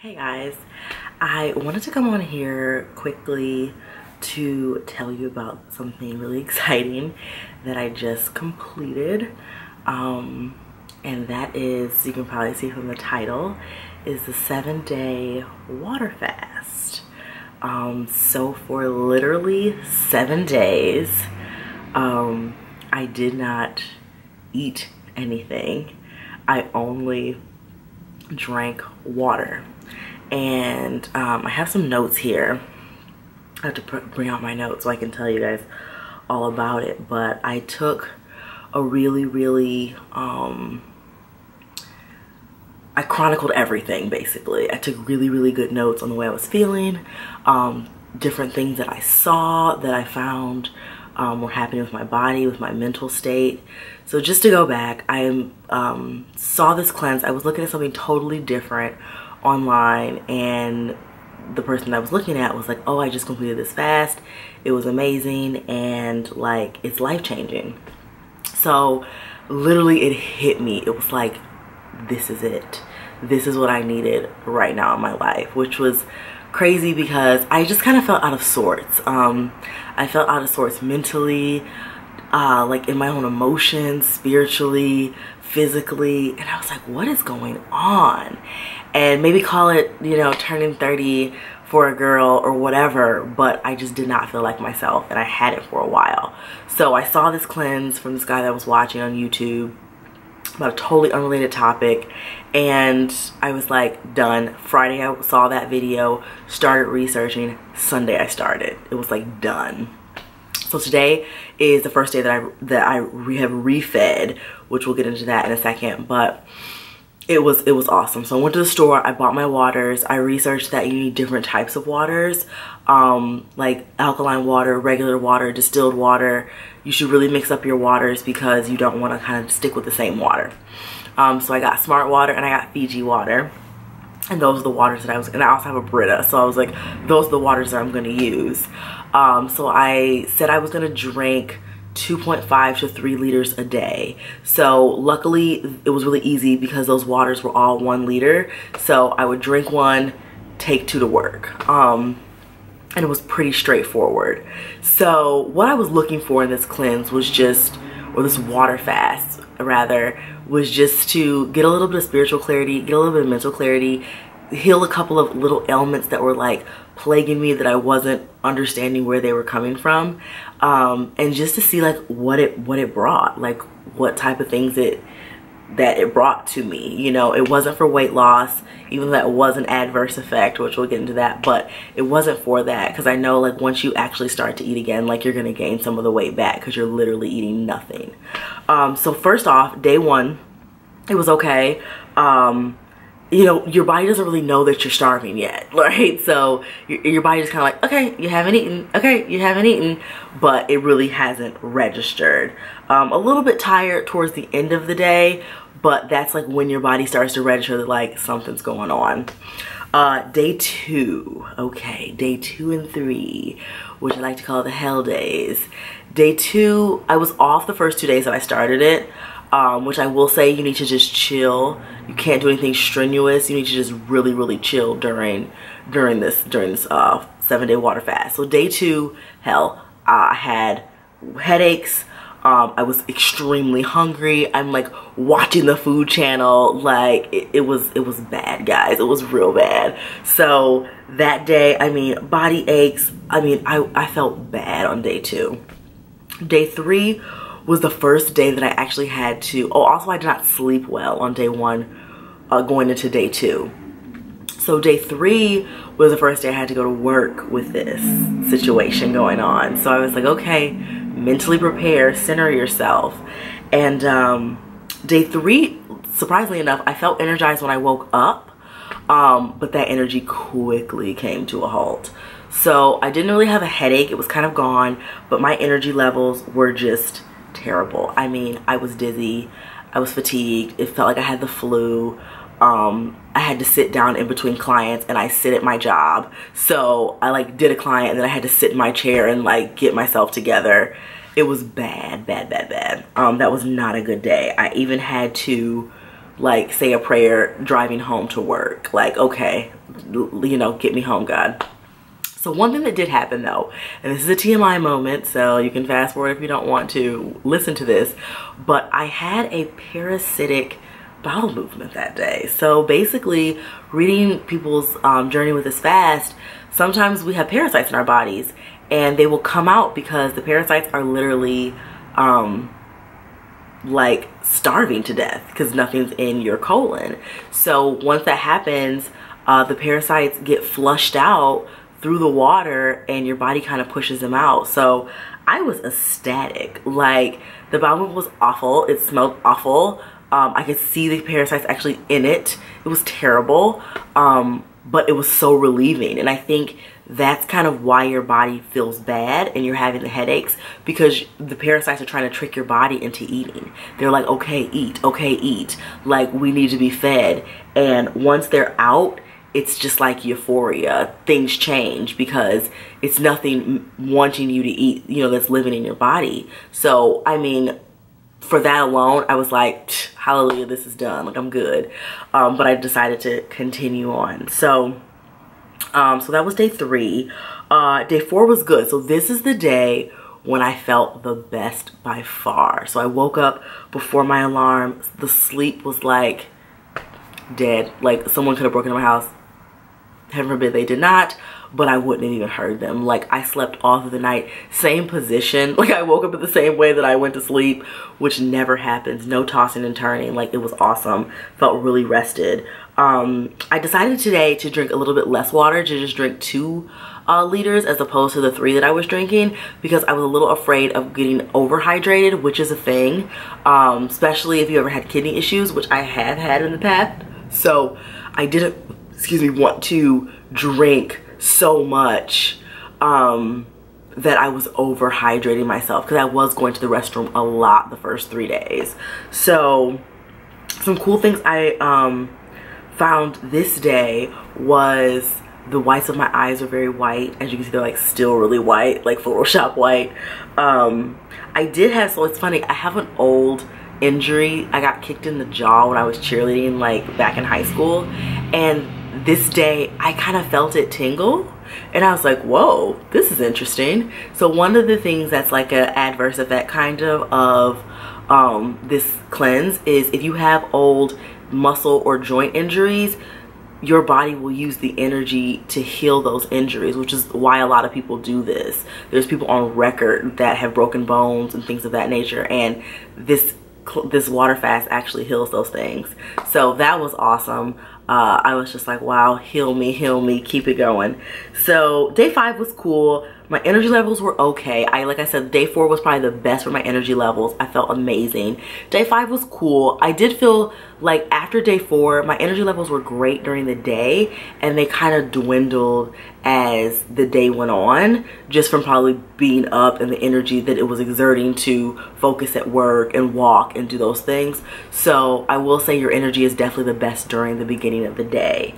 Hey guys, I wanted to come on here quickly to tell you about something really exciting that I just completed. And that is, you can probably see from the title, is the 7-day water fast. So for literally 7 days, I did not eat anything. I only drank water. And I have some notes here. I have to bring out my notes so I can tell you guys all about it. But I took a really I chronicled everything basically. I took really good notes on the way I was feeling, different things that I saw, that I found were happening with my body, with my mental state. So just to go back, I saw this cleanse. I was looking at something totally different online, and the person I was looking at was like, oh, I just completed this fast, it was amazing, and like, it's life-changing. So literally it hit me. It was like, this is it. This is what I needed right now in my life, which was crazy because I just kind of felt out of sorts. I felt out of sorts mentally, like in my own emotions, spiritually, physically, and I was like, what is going on? And maybe call it, you know, turning 30 for a girl or whatever, but I just did not feel like myself, and I had it for a while. So I saw this cleanse from this guy that I was watching on YouTube about a totally unrelated topic, and I was like, done. Friday I saw that video, started researching. Sunday I started. It was like done. So today is the first day that I have refed, which we'll get into that in a second, but it was awesome. So I went to the store, I bought my waters. I researched that you need different types of waters, like alkaline water, regular water, distilled water. You should really mix up your waters because you don't want to kind of stick with the same water. So I got Smart Water and I got Fiji water. And those are the waters that and I also have a Brita. So I was like, those are the waters that I'm going to use. So I said I was going to drink 2.5 to 3 liters a day. So luckily it was really easy because those waters were all 1 liter. So I would drink 1, take 2 to work. And it was pretty straightforward. So what I was looking for in this cleanse was just, or this water fast rather, was just to get a little bit of spiritual clarity, get a little bit of mental clarity, heal a couple of little ailments that were like plaguing me that I wasn't understanding where they were coming from, and just to see like what it brought, like what type of things that it brought to me. You know, it wasn't for weight loss, even though that was an adverse effect, which we'll get into that, but it wasn't for that, because I know like once you actually start to eat again, like you're gonna gain some of the weight back because you're literally eating nothing. So first off, day 1, it was okay. You know, your body doesn't really know that you're starving yet, right? So your body is kind of like, okay, you haven't eaten, okay, you haven't eaten, but it really hasn't registered. A little bit tired towards the end of the day, but that's like when your body starts to register that like something's going on. Day 2, okay, day 2 and 3, which I like to call the hell days. Day 2, I was off the first 2 days that I started it. Which I will say, you need to just chill. You can't do anything strenuous. You need to just really chill during this 7-day water fast. So day 2, hell, I had headaches. I was extremely hungry. I'm like watching the food channel. Like it was bad, guys. It was real bad. So that day, I mean, body aches. I mean, I felt bad on day 2. Day 3 was the first day that I actually had to, oh, also I did not sleep well on day 1, going into day 2. So day 3 was the first day I had to go to work with this situation going on. So I was like, okay, mentally prepare, center yourself. And day 3, surprisingly enough, I felt energized when I woke up, but that energy quickly came to a halt. So I didn't really have a headache, it was kind of gone, but my energy levels were just terrible. I mean, I was dizzy, I was fatigued, it felt like I had the flu. I had to sit down in between clients, and I sit at my job. So I like did a client and then I had to sit in my chair and like get myself together. It was bad. That was not a good day. I even had to like say a prayer driving home to work. Like, okay, you know, get me home, God. So one thing that did happen though, and this is a TMI moment, so you can fast forward if you don't want to listen to this, but I had a parasitic bowel movement that day. So basically, reading people's journey with this fast, sometimes we have parasites in our bodies and they will come out because the parasites are literally like starving to death because nothing's in your colon. So once that happens, the parasites get flushed out through the water and your body kind of pushes them out. So I was ecstatic. Like, the bowel movement was awful. It smelled awful. I could see the parasites actually in it. It was terrible, but it was so relieving. And I think that's kind of why your body feels bad and you're having the headaches, because the parasites are trying to trick your body into eating. They're like, okay, eat, okay, eat. Like, we need to be fed. And once they're out, it's just like euphoria. Things change because it's nothing wanting you to eat, you know, that's living in your body. So, I mean, for that alone, I was like, hallelujah, this is done. Like, I'm good. But I decided to continue on. So that was day 3. Day 4 was good. So this is the day when I felt the best by far. So I woke up before my alarm. The sleep was like dead. Like, someone could have broken into my house. Heaven forbid they did not, but I wouldn't have even heard them. Like, I slept all through the night, same position. Like, I woke up in the same way that I went to sleep, which never happens. No tossing and turning. Like, it was awesome. Felt really rested. I decided today to drink a little bit less water, to just drink 2 liters as opposed to the 3 that I was drinking, because I was a little afraid of getting overhydrated, which is a thing, especially if you ever had kidney issues, which I have had in the past. So I didn't, want to drink so much that I was overhydrating myself, because I was going to the restroom a lot the first 3 days. So some cool things I found this day was the whites of my eyes are very white. As you can see, they're like still really white, like Photoshop white. I did have, so it's funny, I have an old injury. I got kicked in the jaw when I was cheerleading, like back in high school, and this day I kind of felt it tingle, and I was like, whoa, this is interesting. So one of the things that's like an adverse effect kind of this cleanse is if you have old muscle or joint injuries, your body will use the energy to heal those injuries, which is why a lot of people do this. There's people on record that have broken bones and things of that nature, and this water fast actually heals those things. So that was awesome. I was just like, wow, heal me, keep it going. So day 5 was cool. My energy levels were okay. Like I said, day 4 was probably the best for my energy levels. I felt amazing. Day 5 was cool. I did feel like after day 4, my energy levels were great during the day, and they kind of dwindled as the day went on, just from probably being up and the energy that it was exerting to focus at work and walk and do those things. So I will say your energy is definitely the best during the beginning of the day.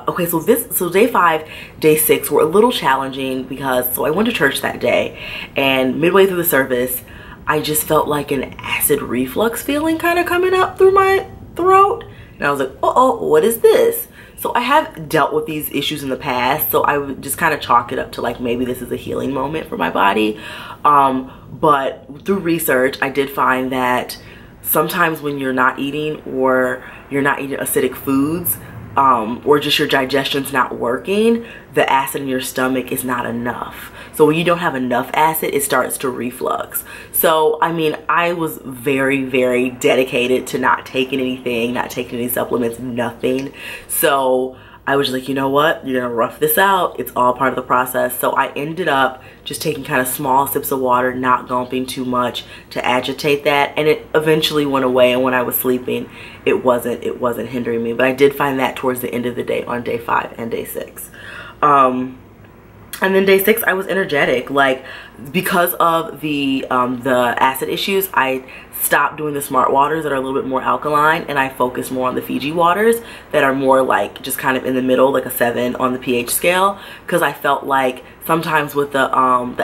Okay, so day 5, day 6 were a little challenging because, so I went to church that day, and midway through the service, I just felt like an acid reflux feeling kind of coming up through my throat. And I was like, uh-oh, what is this? So I have dealt with these issues in the past, so I would just kind of chalk it up to like, maybe this is a healing moment for my body. But through research, I did find that sometimes when you're not eating, or you're not eating acidic foods, or just your digestion's not working, the acid in your stomach is not enough. So when you don't have enough acid, it starts to reflux. So, I mean, I was very, very dedicated to not taking anything, not taking any supplements, nothing. So I was just like, you know what? You're gonna rough this out. It's all part of the process. So I ended up just taking kind of small sips of water, not gulping too much to agitate that. And it eventually went away. And when I was sleeping, it wasn't hindering me. But I did find that towards the end of the day on day 5 and day 6. And then day 6, I was energetic. Like, because of the acid issues, I stopped doing the smart waters that are a little bit more alkaline, and I focused more on the Fiji waters that are more like just kind of in the middle, like a 7 on the pH scale, because I felt like sometimes with the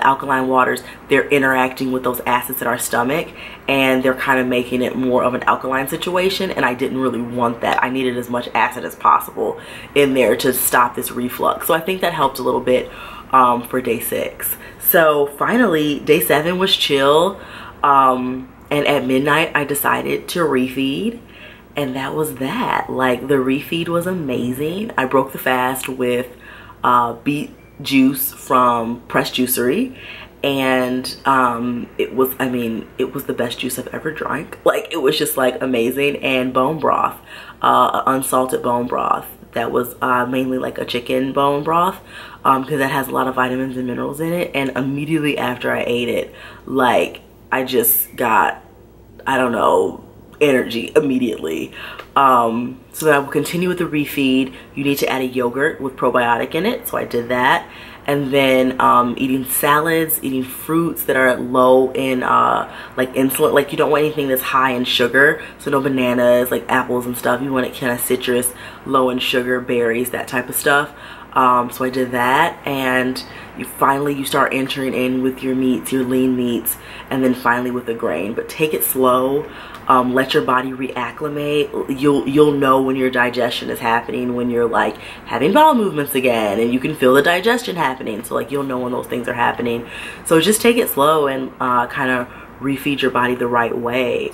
alkaline waters, they're interacting with those acids in our stomach, and they're kind of making it more of an alkaline situation, and I didn't really want that. I needed as much acid as possible in there to stop this reflux. So I think that helped a little bit for day 6. So finally, day 7 was chill, and at midnight I decided to refeed, and that was that. Like, the refeed was amazing. I broke the fast with beet juice from Press Juicery, and it was, I mean, it was the best juice I've ever drank. Like, it was just like amazing. And bone broth, unsalted bone broth that was mainly like a chicken bone broth, because that has a lot of vitamins and minerals in it. And immediately after I ate it, like, I just got, I don't know, energy immediately. So that I will continue with the refeed. You need to add a yogurt with probiotic in it, so I did that. And then eating salads, eating fruits that are low in like insulin. Like, you don't want anything that's high in sugar, so no bananas, like apples and stuff. You want it kind of citrus, low in sugar, berries, that type of stuff. So I did that, and you start entering in with your meats, your lean meats, and then finally with the grain. But take it slow. Let your body reacclimate. You'll know when your digestion is happening, when you're like having bowel movements again, and you can feel the digestion happening. So like, you'll know when those things are happening. So just take it slow and kind of refeed your body the right way.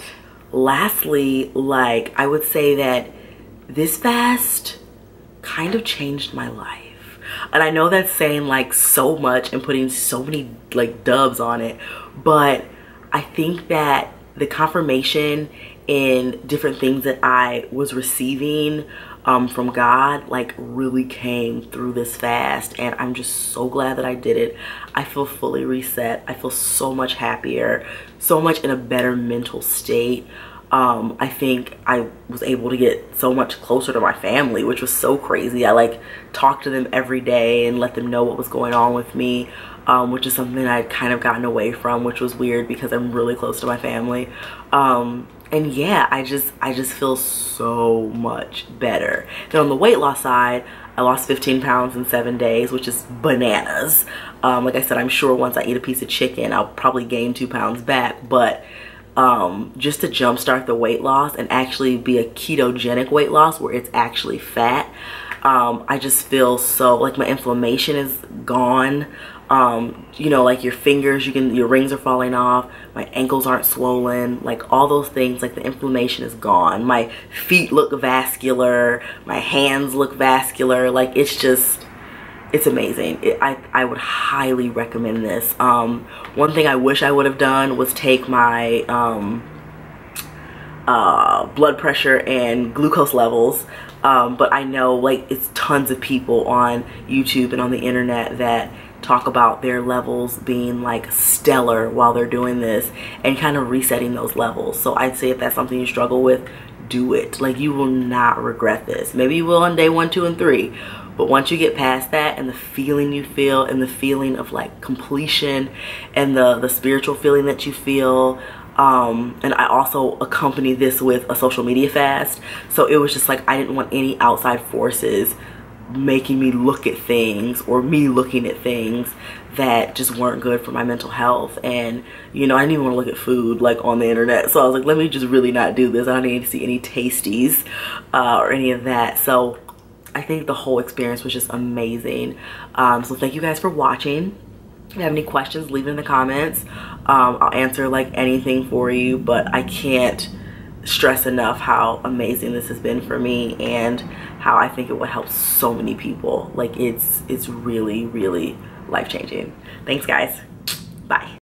Lastly, like, I would say that this fast kind of changed my life. And I know that's saying like so much and putting so many like dubs on it, but I think that the confirmation in different things that I was receiving from God like really came through this fast, and I'm just so glad that I did it. I feel fully reset. I feel so much happier, so much in a better mental state. I think I was able to get so much closer to my family, which was so crazy. I like talked to them every day and let them know what was going on with me, which is something I'd kind of gotten away from, which was weird because I'm really close to my family. And yeah, I just feel so much better. Then on the weight loss side, I lost 15 pounds in 7 days, which is bananas. Like I said, I'm sure once I eat a piece of chicken, I'll probably gain 2 pounds back, but just to jumpstart the weight loss and actually be a ketogenic weight loss where it's actually fat, I just feel so, like, my inflammation is gone. You know, like your fingers, your rings are falling off, my ankles aren't swollen, like all those things, like the inflammation is gone. My feet look vascular, my hands look vascular, like it's amazing. I would highly recommend this. One thing I wish I would have done was take my blood pressure and glucose levels, but I know like it's tons of people on YouTube and on the internet that talk about their levels being like stellar while they're doing this and kind of resetting those levels. So I'd say if that's something you struggle with, do it. Like, you will not regret this. Maybe you will on day 1, 2, and 3. But once you get past that, and the feeling you feel, and the feeling of like completion, and the spiritual feeling that you feel, and I also accompany this with a social media fast. So it was just like, I didn't want any outside forces making me look at things, or me looking at things that just weren't good for my mental health. And you know, I didn't even want to look at food like on the internet, so I was like, let me just really not do this. I don't need to see any tasties or any of that. So I think the whole experience was just amazing. So thank you guys for watching. If you have any questions, leave it in the comments. I'll answer like anything for you, but I can't stress enough how amazing this has been for me, and how I think it will help so many people. Like, it's really, really life-changing. Thanks guys. Bye.